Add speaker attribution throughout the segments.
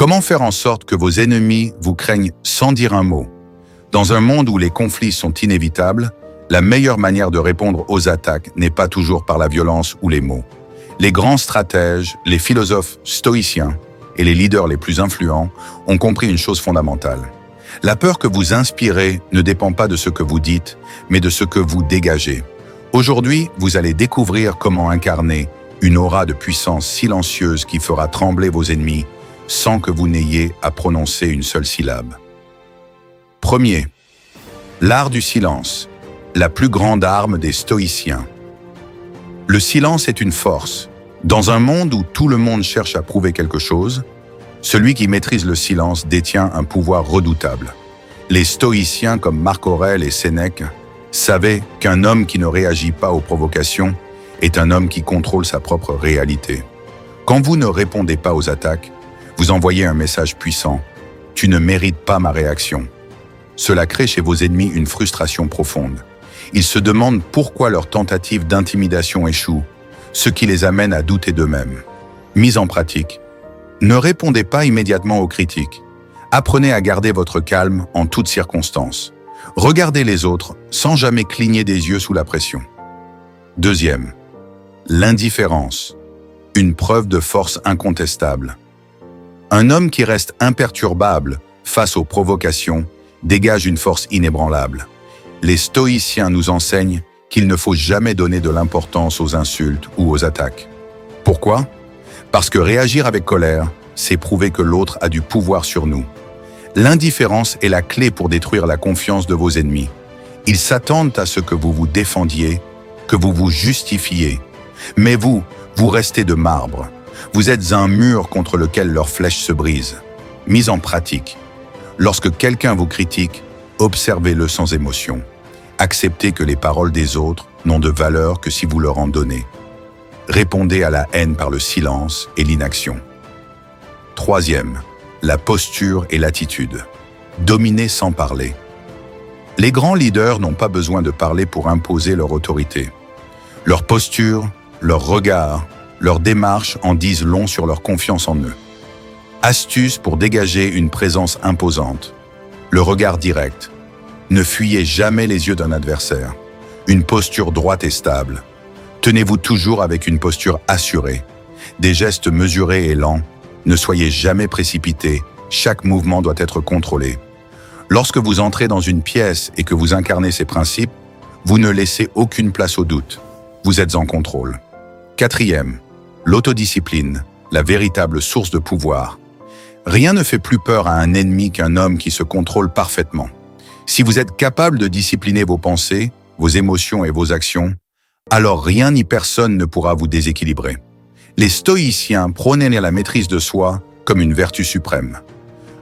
Speaker 1: Comment faire en sorte que vos ennemis vous craignent sans dire un mot? Dans un monde où les conflits sont inévitables, la meilleure manière de répondre aux attaques n'est pas toujours par la violence ou les mots. Les grands stratèges, les philosophes stoïciens et les leaders les plus influents ont compris une chose fondamentale. La peur que vous inspirez ne dépend pas de ce que vous dites, mais de ce que vous dégagez. Aujourd'hui, vous allez découvrir comment incarner une aura de puissance silencieuse qui fera trembler vos ennemis sans que vous n'ayez à prononcer une seule syllabe. Premier, l'art du silence, la plus grande arme des stoïciens. Le silence est une force. Dans un monde où tout le monde cherche à prouver quelque chose, celui qui maîtrise le silence détient un pouvoir redoutable. Les stoïciens comme Marc Aurèle et Sénèque savaient qu'un homme qui ne réagit pas aux provocations est un homme qui contrôle sa propre réalité. Quand vous ne répondez pas aux attaques, vous envoyez un message puissant. Tu ne mérites pas ma réaction. Cela crée chez vos ennemis une frustration profonde. Ils se demandent pourquoi leur tentative d'intimidation échoue, ce qui les amène à douter d'eux-mêmes. Mise en pratique. Ne répondez pas immédiatement aux critiques. Apprenez à garder votre calme en toutes circonstances. Regardez les autres sans jamais cligner des yeux sous la pression. Deuxième, l'indifférence. Une preuve de force incontestable. Un homme qui reste imperturbable face aux provocations dégage une force inébranlable. Les stoïciens nous enseignent qu'il ne faut jamais donner de l'importance aux insultes ou aux attaques. Pourquoi? Parce que réagir avec colère, c'est prouver que l'autre a du pouvoir sur nous. L'indifférence est la clé pour détruire la confiance de vos ennemis. Ils s'attendent à ce que vous vous défendiez, que vous vous justifiez. Mais vous restez de marbre. Vous êtes un mur contre lequel leurs flèches se brisent. Mise en pratique. Lorsque quelqu'un vous critique, observez-le sans émotion. Acceptez que les paroles des autres n'ont de valeur que si vous leur en donnez. Répondez à la haine par le silence et l'inaction. Troisième, la posture et l'attitude. Dominez sans parler. Les grands leaders n'ont pas besoin de parler pour imposer leur autorité. Leur posture, leur regard, leur démarche en disent long sur leur confiance en eux. Astuce pour dégager une présence imposante. Le regard direct. Ne fuyez jamais les yeux d'un adversaire. Une posture droite et stable. Tenez-vous toujours avec une posture assurée. Des gestes mesurés et lents. Ne soyez jamais précipité. Chaque mouvement doit être contrôlé. Lorsque vous entrez dans une pièce et que vous incarnez ces principes, vous ne laissez aucune place au doute. Vous êtes en contrôle. Quatrième, l'autodiscipline, la véritable source de pouvoir. Rien ne fait plus peur à un ennemi qu'un homme qui se contrôle parfaitement. Si vous êtes capable de discipliner vos pensées, vos émotions et vos actions, alors rien ni personne ne pourra vous déséquilibrer. Les stoïciens prônaient la maîtrise de soi comme une vertu suprême.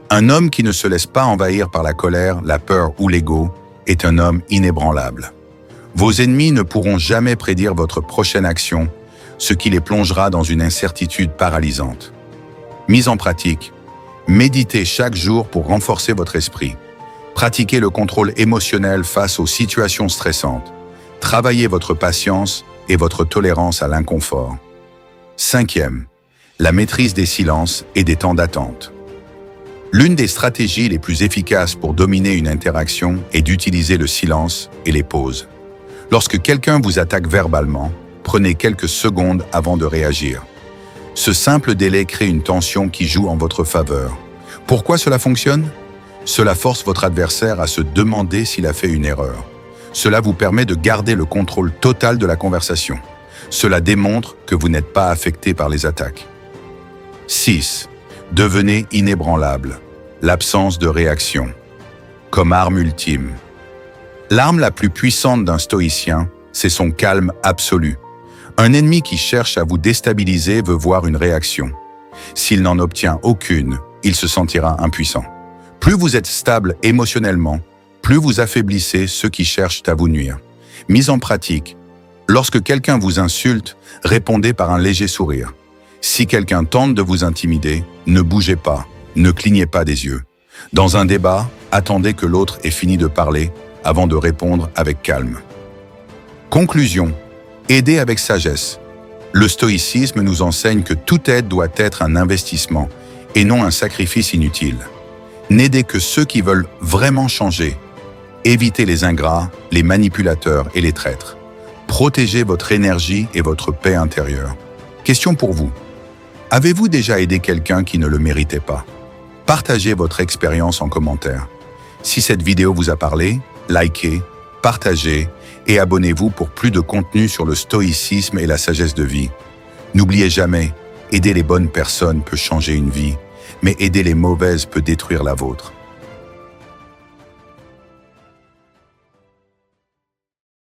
Speaker 1: Un homme qui ne se laisse pas envahir par la colère, la peur ou l'ego est un homme inébranlable. Vos ennemis ne pourront jamais prédire votre prochaine action, ce qui les plongera dans une incertitude paralysante. Mise en pratique, méditez chaque jour pour renforcer votre esprit. Pratiquez le contrôle émotionnel face aux situations stressantes. Travaillez votre patience et votre tolérance à l'inconfort. Cinquième, la maîtrise des silences et des temps d'attente. L'une des stratégies les plus efficaces pour dominer une interaction est d'utiliser le silence et les pauses. Lorsque quelqu'un vous attaque verbalement, prenez quelques secondes avant de réagir. Ce simple délai crée une tension qui joue en votre faveur. Pourquoi cela fonctionne? Cela force votre adversaire à se demander s'il a fait une erreur. Cela vous permet de garder le contrôle total de la conversation. Cela démontre que vous n'êtes pas affecté par les attaques. 6. Devenez inébranlable. L'absence de réaction. Comme arme ultime. L'arme la plus puissante d'un stoïcien, c'est son calme absolu. Un ennemi qui cherche à vous déstabiliser veut voir une réaction. S'il n'en obtient aucune, il se sentira impuissant. Plus vous êtes stable émotionnellement, plus vous affaiblissez ceux qui cherchent à vous nuire. Mise en pratique, lorsque quelqu'un vous insulte, répondez par un léger sourire. Si quelqu'un tente de vous intimider, ne bougez pas, ne clignez pas des yeux. Dans un débat, attendez que l'autre ait fini de parler avant de répondre avec calme. Conclusion, aidez avec sagesse. Le stoïcisme nous enseigne que toute aide doit être un investissement et non un sacrifice inutile. N'aidez que ceux qui veulent vraiment changer. Évitez les ingrats, les manipulateurs et les traîtres. Protégez votre énergie et votre paix intérieure. Question pour vous. Avez-vous déjà aidé quelqu'un qui ne le méritait pas? Partagez votre expérience en commentaire. Si cette vidéo vous a parlé, likez, partagez et abonnez-vous pour plus de contenu sur le stoïcisme et la sagesse de vie. N'oubliez jamais, aider les bonnes personnes peut changer une vie, mais aider les mauvaises peut détruire la vôtre.